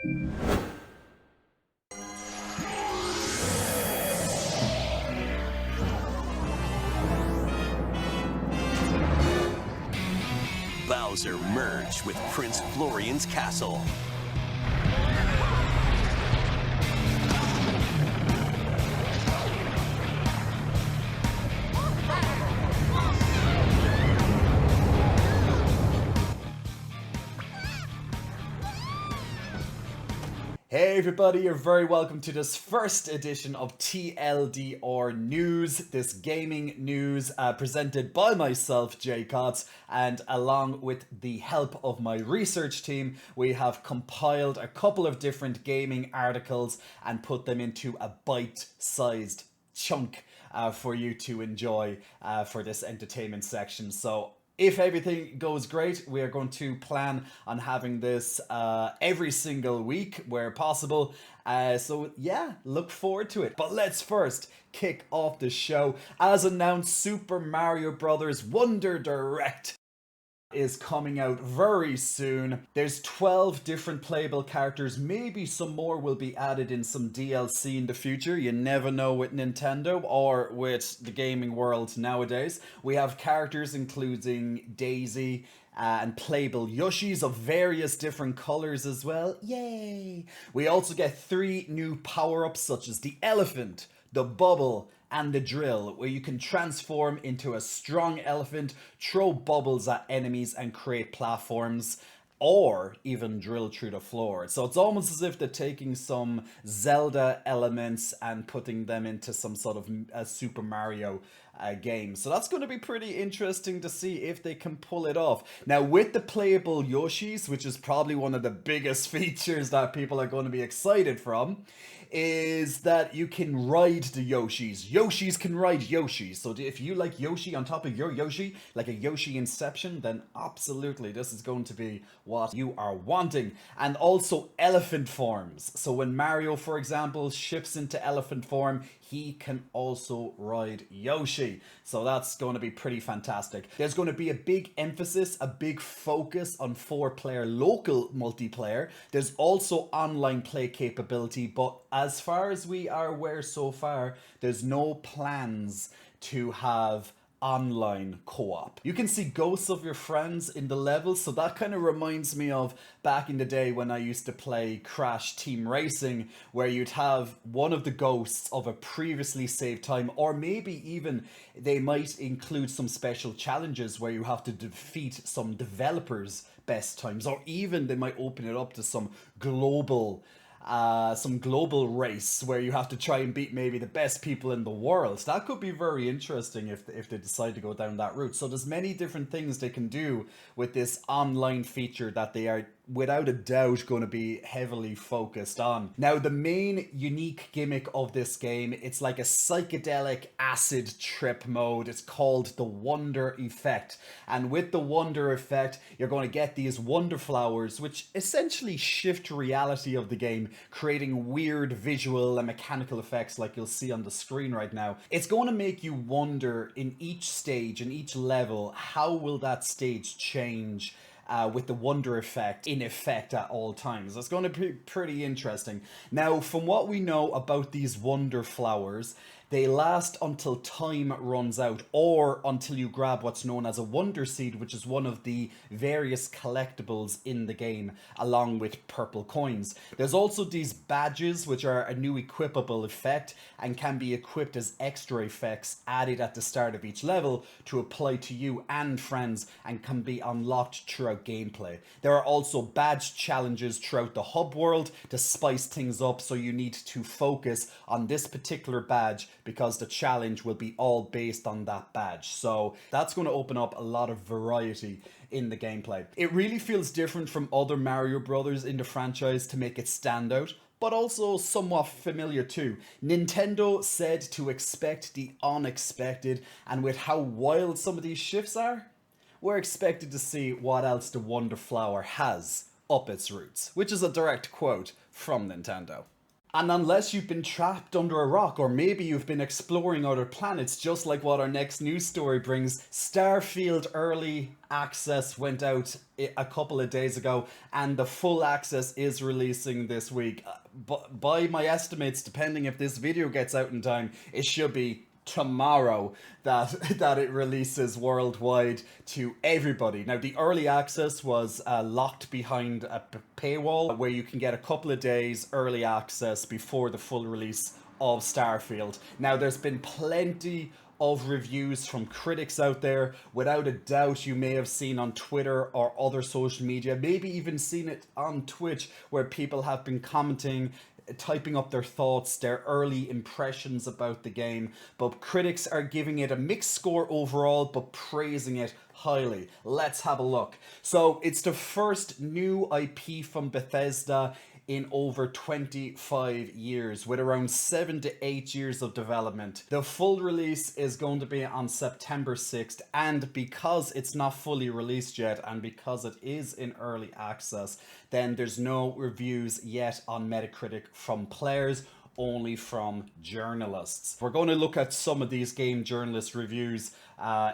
Bowser merged with Prince Florian's castle. Hey everybody, you're very welcome to this first edition of TLDR News, this gaming news presented by myself, Jay Kotz, and along with the help of my research team, we have compiled a couple of different gaming articles and put them into a bite-sized chunk for you to enjoy for this entertainment section. So if everything goes great, we are going to plan on having this every single week where possible. So yeah, look forward to it. But let's first kick off the show. As announced, Super Mario Bros. Wonder Direct is coming out very soon. There's 12 different playable characters. Maybe some more will be added in some DLC in the future. You never know with Nintendo or with the gaming world nowadays. We have characters including Daisy and playable Yoshis of various different colors as well. Yay! We also get 3 new power-ups such as the elephant, the bubble, and the drill, where you can transform into a strong elephant, throw bubbles at enemies and create platforms, or even drill through the floor. So it's almost as if they're taking some Zelda elements and putting them into some sort of a Super Mario game. So that's going to be pretty interesting to see if they can pull it off. Now, with the playable Yoshis, which is probably one of the biggest features that people are going to be excited from, is that you can ride the Yoshis. Yoshis can ride Yoshis. So if you like Yoshi on top of your Yoshi, like a Yoshi Inception, then absolutely this is going to be what you are wanting. And also elephant forms. So when Mario, for example, shifts into elephant form, he can also ride Yoshi. So that's going to be pretty fantastic. There's going to be a big emphasis, a big focus on 4-player local multiplayer. There's also online play capability, but as far as we are aware so far, there's no plans to have online co-op. You can see ghosts of your friends in the levels, so that kind of reminds me of back in the day when I used to play Crash Team Racing, where you'd have one of the ghosts of a previously saved time, or maybe even they might include some special challenges where you have to defeat some developers' best times, or even they might open it up to some global race where you have to try and beat maybe the best people in the world. That could be very interesting if they decide to go down that route. So there's many different things they can do with this online feature that they are without a doubt going to be heavily focused on. Now, the main unique gimmick of this game, it's like a psychedelic acid trip mode. It's called the Wonder Effect. And with the Wonder Effect, you're going to get these wonder flowers, which essentially shift reality of the game, creating weird visual and mechanical effects like you'll see on the screen right now. It's going to make you wonder in each stage, in each level, how will that stage change with the Wonder Effect in effect at all times. That's going to be pretty interesting. Now, from what we know about these Wonder Flowers, they last until time runs out, or until you grab what's known as a Wonder Seed, which is one of the various collectibles in the game, along with purple coins. There's also these badges, which are a new equipable effect and can be equipped as extra effects added at the start of each level to apply to you and friends, and can be unlocked throughout gameplay. There are also badge challenges throughout the hub world to spice things up, so you need to focus on this particular badge because the challenge will be all based on that badge. So that's going to open up a lot of variety in the gameplay. It really feels different from other Mario Brothers in the franchise to make it stand out, but also somewhat familiar too. Nintendo said to expect the unexpected, and with how wild some of these shifts are, we're expected to see what else the Wonder Flower has up its roots, which is a direct quote from Nintendo. And unless you've been trapped under a rock, or maybe you've been exploring other planets, just like what our next news story brings, Starfield Early Access went out a couple of days ago, and the full access is releasing this week. But by my estimates, depending if this video gets out in time, it should be tomorrow that it releases worldwide to everybody. Now, the early access was locked behind a paywall where you can get a couple of days early access before the full release of Starfield. Now, there's been plenty of reviews from critics out there. Without a doubt, you may have seen on Twitter or other social media, maybe even seen it on Twitch, where people have been commenting, typing up their thoughts, their early impressions about the game. But critics are giving it a mixed score overall, but praising it highly. Let's have a look. So it's the first new IP from Bethesda in over 25 years, with around 7 to 8 years of development. The full release is going to be on September 6th, and because it's not fully released yet, and because it is in early access, then there's no reviews yet on Metacritic from players, only from journalists. We're going to look at some of these game journalist reviews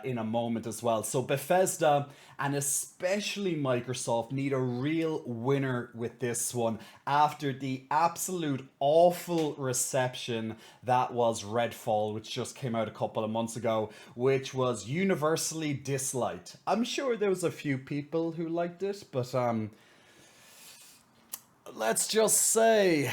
in a moment as well. So Bethesda and especially Microsoft need a real winner with this one after the absolute awful reception that was Redfall, which just came out a couple of months ago, which was universally disliked. I'm sure there was a few people who liked it, but let's just say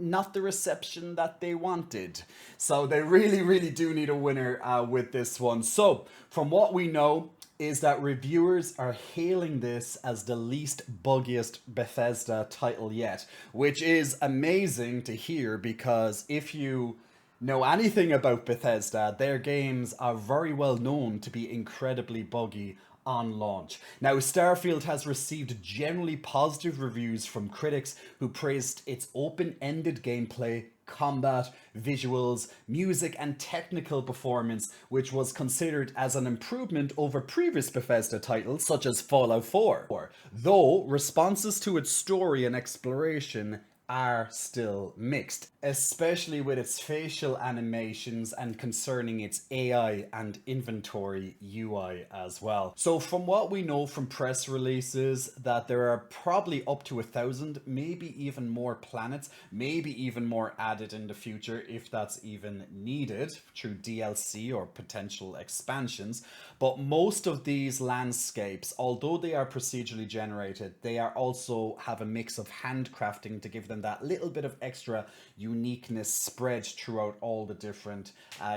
not the reception that they wanted. So they really do need a winner with this one. So from what we know is that reviewers are hailing this as the least buggiest Bethesda title yet, which is amazing to hear, because if you know anything about Bethesda, their games are very well known to be incredibly buggy on launch. Now, Starfield has received generally positive reviews from critics who praised its open-ended gameplay, combat, visuals, music, and technical performance, which was considered as an improvement over previous Bethesda titles such as Fallout 4. Though responses to its story and exploration are still mixed, especially with its facial animations and concerning its AI and inventory UI as well. So from what we know from press releases, that there are probably up to 1,000, maybe even more planets, maybe even more added in the future if that's even needed through DLC or potential expansions. But most of these landscapes, although they are procedurally generated, they are also have a mix of handcrafting to give them that little bit of extra uniqueness spread throughout all the different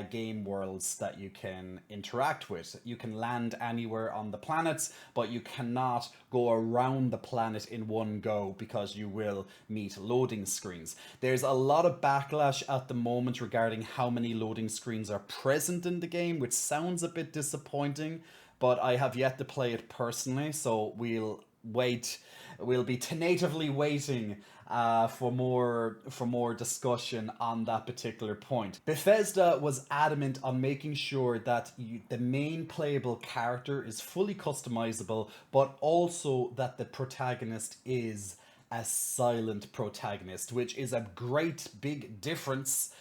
game worlds that you can interact with. You can land anywhere on the planets, but you cannot go around the planet in one go because you will meet loading screens. There's a lot of backlash at the moment regarding how many loading screens are present in the game, which sounds a bit disappointing, but I have yet to play it personally, so we'll be tentatively waiting for more discussion on that particular point. Bethesda was adamant on making sure that the main playable character is fully customizable, but also that the protagonist is a silent protagonist, which is a great big difference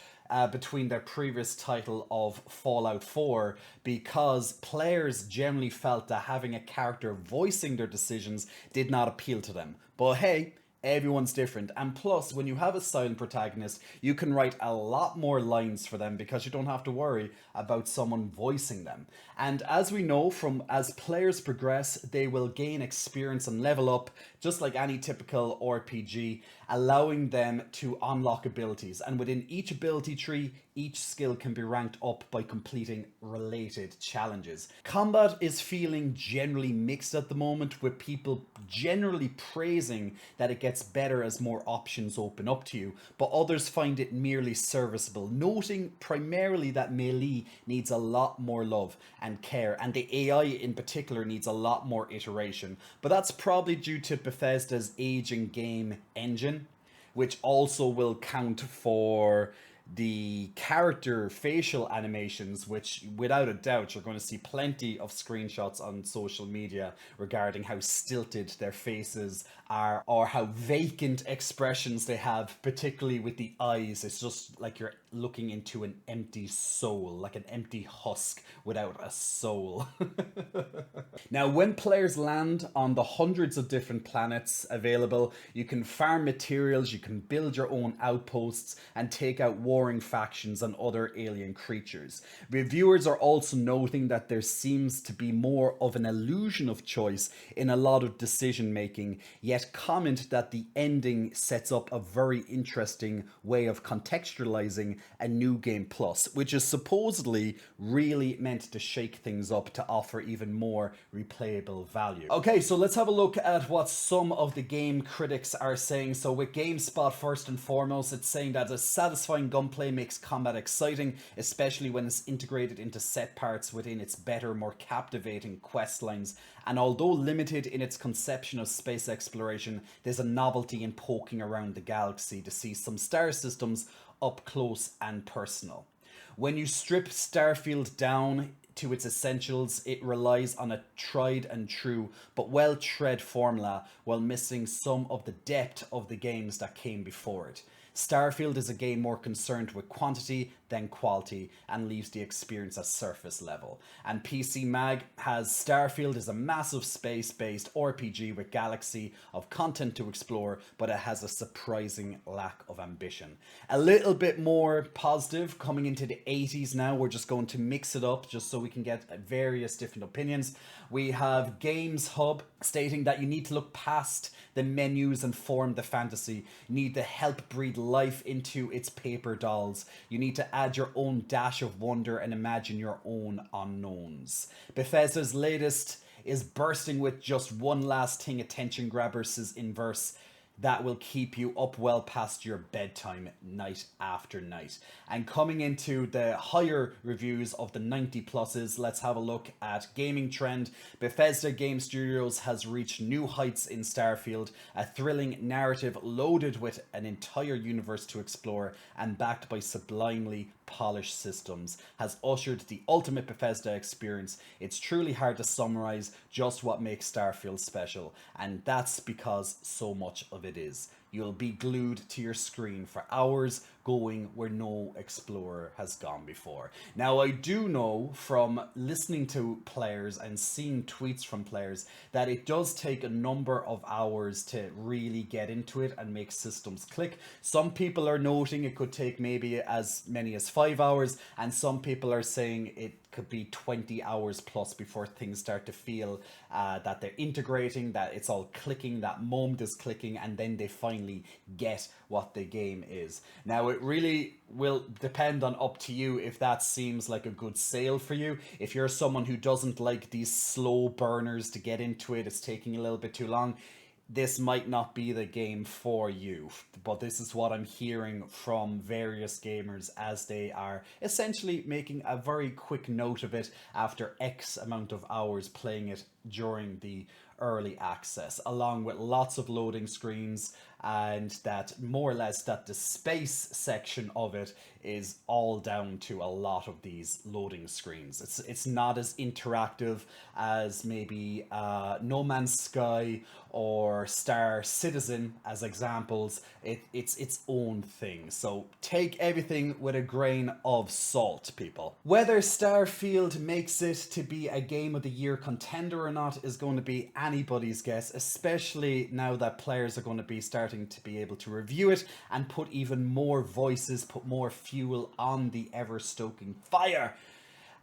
between their previous title of Fallout 4, because players generally felt that having a character voicing their decisions did not appeal to them. But hey, everyone's different. And plus, when you have a silent protagonist, you can write a lot more lines for them because you don't have to worry about someone voicing them. And as we know, as players progress, they will gain experience and level up, just like any typical RPG, allowing them to unlock abilities. And within each ability tree, each skill can be ranked up by completing related challenges. Combat is feeling generally mixed at the moment, with people generally praising that it gets better as more options open up to you, but others find it merely serviceable, noting primarily that melee needs a lot more love and care, and the AI in particular needs a lot more iteration. But that's probably due to Bethesda's aging game engine, which also will count for the character facial animations, which without a doubt you're going to see plenty of screenshots on social media regarding how stilted their faces are or how vacant expressions they have, particularly with the eyes. It's just like you're looking into an empty soul, like an empty husk without a soul. Now, when players land on the hundreds of different planets available, you can farm materials, you can build your own outposts, and take out warring factions and other alien creatures. Reviewers are also noting that there seems to be more of an illusion of choice in a lot of decision making, yet comment that the ending sets up a very interesting way of contextualizing a new game plus, which is supposedly really meant to shake things up to offer even more replayable value. Okay, so let's have a look at what some of the game critics are saying. So with GameSpot, first and foremost, it's saying that a satisfying gunplay makes combat exciting, especially when it's integrated into set parts within its better, more captivating quest lines. And although limited in its conception of space exploration, there's a novelty in poking around the galaxy to see some star systems up close and personal. When you strip Starfield down to its essentials, it relies on a tried and true but well-tread formula while missing some of the depth of the games that came before it. Starfield is a game more concerned with quantity than quality and leaves the experience at surface level. And PC Mag has Starfield is a massive space-based RPG with galaxy of content to explore, but it has a surprising lack of ambition. A little bit more positive coming into the 80s now. We're just going to mix it up just so we can get various different opinions. We have Games Hub stating that you need to look past the menus and form the fantasy. You need to help breathe life into its paper dolls. You need to add your own dash of wonder and imagine your own unknowns. Bethesda's latest is bursting with just one last thing attention grabber, says Inverse, that will keep you up well past your bedtime night after night. And coming into the higher reviews of the 90 pluses, let's have a look at Gaming Trend. Bethesda Game Studios has reached new heights in Starfield, a thrilling narrative loaded with an entire universe to explore and backed by sublimely polished systems, has ushered the ultimate Bethesda experience. It's truly hard to summarize just what makes Starfield special, and that's because so much of it is. You'll be glued to your screen for hours, going where no explorer has gone before. Now, I do know from listening to players and seeing tweets from players that it does take a number of hours to really get into it and make systems click. Some people are noting it could take maybe as many as 5 hours, and some people are saying it could be 20 hours plus before things start to feel that they're integrating, that it's all clicking, that moment is clicking, and then they finally get what the game is. Now, it really will depend on up to you if that seems like a good sale for you. If you're someone who doesn't like these slow burners to get into it, it's taking a little bit too long, this might not be the game for you. But this is what I'm hearing from various gamers as they are essentially making a very quick note of it after X amount of hours playing it during the early access, along with lots of loading screens, and that more or less that the space section of it is all down to a lot of these loading screens. It's not as interactive as maybe No Man's Sky or Star Citizen as examples. It's its own thing. So take everything with a grain of salt, people. Whether Starfield makes it to be a Game of the Year contender or not is going to be anybody's guess, especially now that players are going to be starting to be able to review it and put even more voices, put more fuel on the ever-stoking fire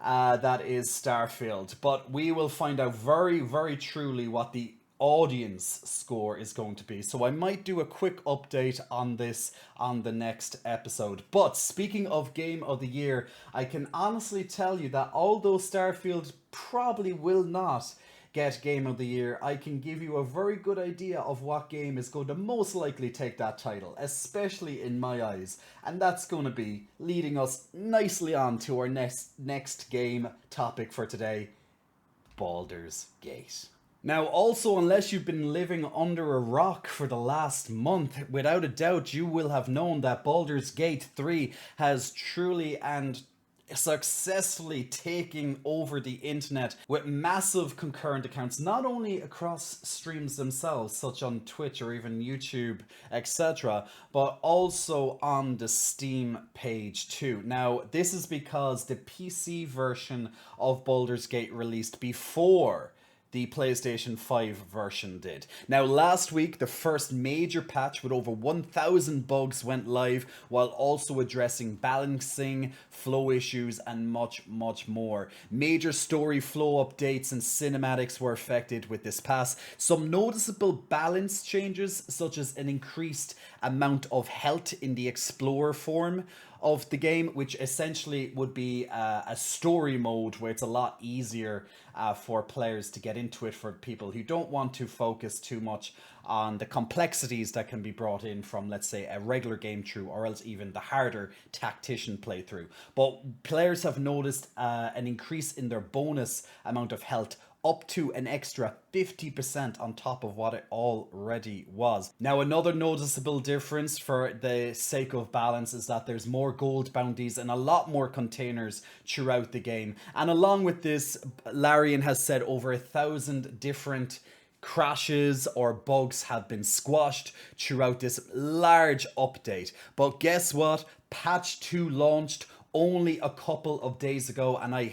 that is Starfield. But we will find out very, very truly what the audience score is going to be. So I might do a quick update on this on the next episode. But speaking of Game of the Year, I can honestly tell you that although Starfield probably will not get Game of the Year, I can give you a very good idea of what game is going to most likely take that title, especially in my eyes. And that's going to be leading us nicely on to our next game topic for today, Baldur's Gate. Now, also, unless you've been living under a rock for the last month, without a doubt, you will have known that Baldur's Gate 3 has truly and successfully taking over the internet with massive concurrent accounts, not only across streams themselves, such on Twitch or even YouTube, etc., but also on the Steam page too. Now, this is because the PC version of Baldur's Gate released before the PlayStation 5 version did. Now, last week, the first major patch with over 1,000 bugs went live, while also addressing balancing, flow issues, and much, much more. Major story flow updates and cinematics were affected with this patch. Some noticeable balance changes, such as an increased amount of health in the Explorer form of the game, which essentially would be a story mode where it's a lot easier for players to get into it, for people who don't want to focus too much on the complexities that can be brought in from, let's say, a regular game through, or else even the harder tactician playthrough. But players have noticed an increase in their bonus amount of health, up to an extra 50% on top of what it already was. Now, another noticeable difference for the sake of balance is that there's more gold bounties and a lot more containers throughout the game. And along with this, Larian has said over 1,000 different crashes or bugs have been squashed throughout this large update. But guess what? Patch 2 launched only a couple of days ago, and I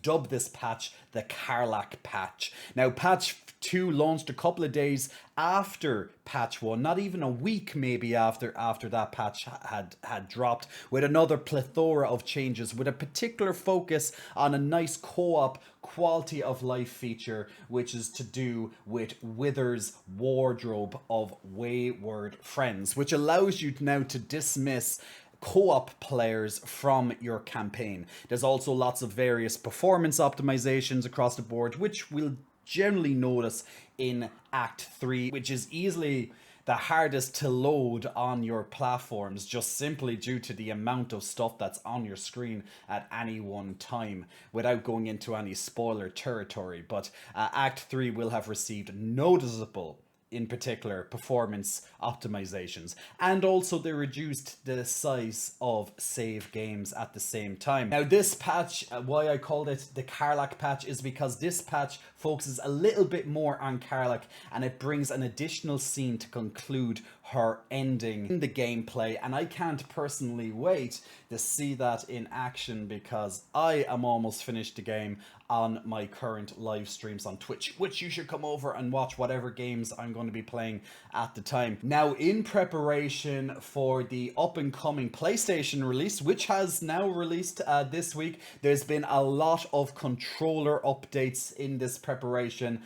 dubbed this patch the Karlach patch. Now, patch 2 launched a couple of days after patch 1, not even a week maybe after that patch had dropped, with another plethora of changes, with a particular focus on a nice co-op quality of life feature, which is to do with Wither's wardrobe of wayward friends, which allows you now to dismiss co-op players from your campaign. There's also lots of various performance optimizations across the board, which we'll generally notice in Act 3, which is easily the hardest to load on your platforms, just simply due to the amount of stuff that's on your screen at any one time, without going into any spoiler territory. But Act 3 will have received noticeable, in particular, performance optimizations, and also they reduced the size of save games at the same time. Now, this patch, why I called it the Karlach patch, is because this patch focuses a little bit more on Karlach, and it brings an additional scene to conclude her ending in the gameplay, and I can't personally wait to see that in action, because I am almost finished the game on my current live streams on Twitch, which you should come over and watch whatever games I'm going to be playing at the time. Now, in preparation for the up-and-coming PlayStation release, which has now released this week, there's been a lot of controller updates in this preparation.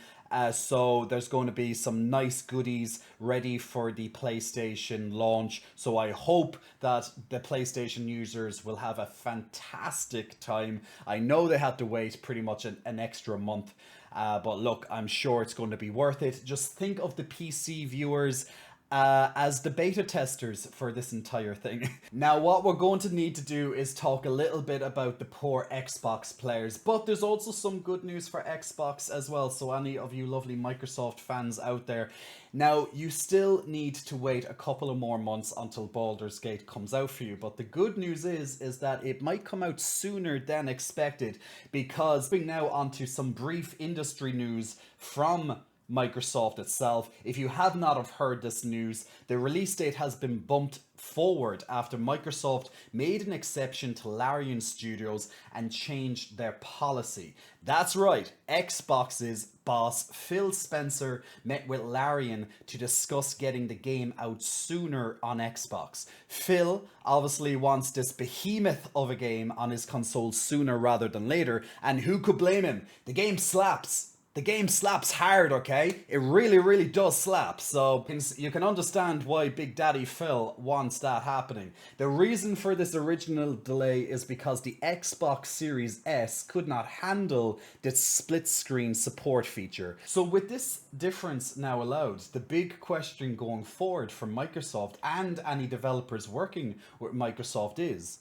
So there's going to be some nice goodies ready for the PlayStation launch. So I hope that the PlayStation users will have a fantastic time. I know they had to wait pretty much an extra month. But look, I'm sure it's going to be worth it. Just think of the PC viewers as the beta testers for this entire thing. Now, what we're going to need to do is talk a little bit about the poor Xbox players, but there's also some good news for Xbox as well. So any of you lovely Microsoft fans out there, now you still need to wait a couple of more months until Baldur's Gate comes out for you. But the good news is that it might come out sooner than expected, because being now onto some brief industry news from Microsoft itself. If you have not have heard this news, the release date has been bumped forward after Microsoft made an exception to Larian Studios and changed their policy. That's right, Xbox's boss Phil Spencer met with Larian to discuss getting the game out sooner on Xbox. Phil obviously wants this behemoth of a game on his console sooner rather than later, and who could blame him? The game slaps. The game slaps hard, okay? It really, really does slap. So you can understand why Big Daddy Phil wants that happening. The reason for this original delay is because the Xbox Series S could not handle the split screen support feature. So with this difference now allowed, the big question going forward for Microsoft and any developers working with Microsoft is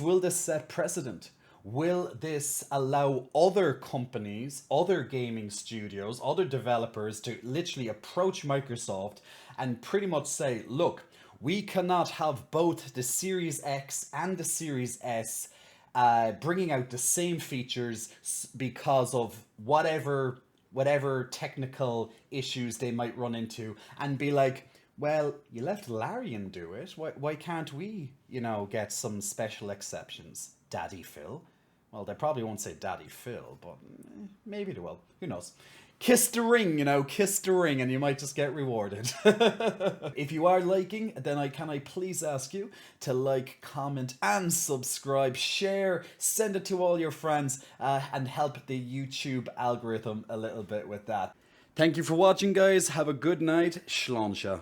will this set precedent? will this allow other companies, other gaming studios, other developers to literally approach Microsoft and pretty much say, look, we cannot have both the Series X and the Series S bringing out the same features because of whatever technical issues they might run into, and be like, well, you let Larian do it. Why can't we, get some special exceptions? Daddy Phil. Well, they probably won't say Daddy Phil, but maybe they will. Who knows? Kiss the ring, kiss the ring, and you might just get rewarded. If you are liking, then can I please ask you to like, comment, and subscribe, share, send it to all your friends, and help the YouTube algorithm a little bit with that. Thank you for watching, guys. Have a good night. Sláinte.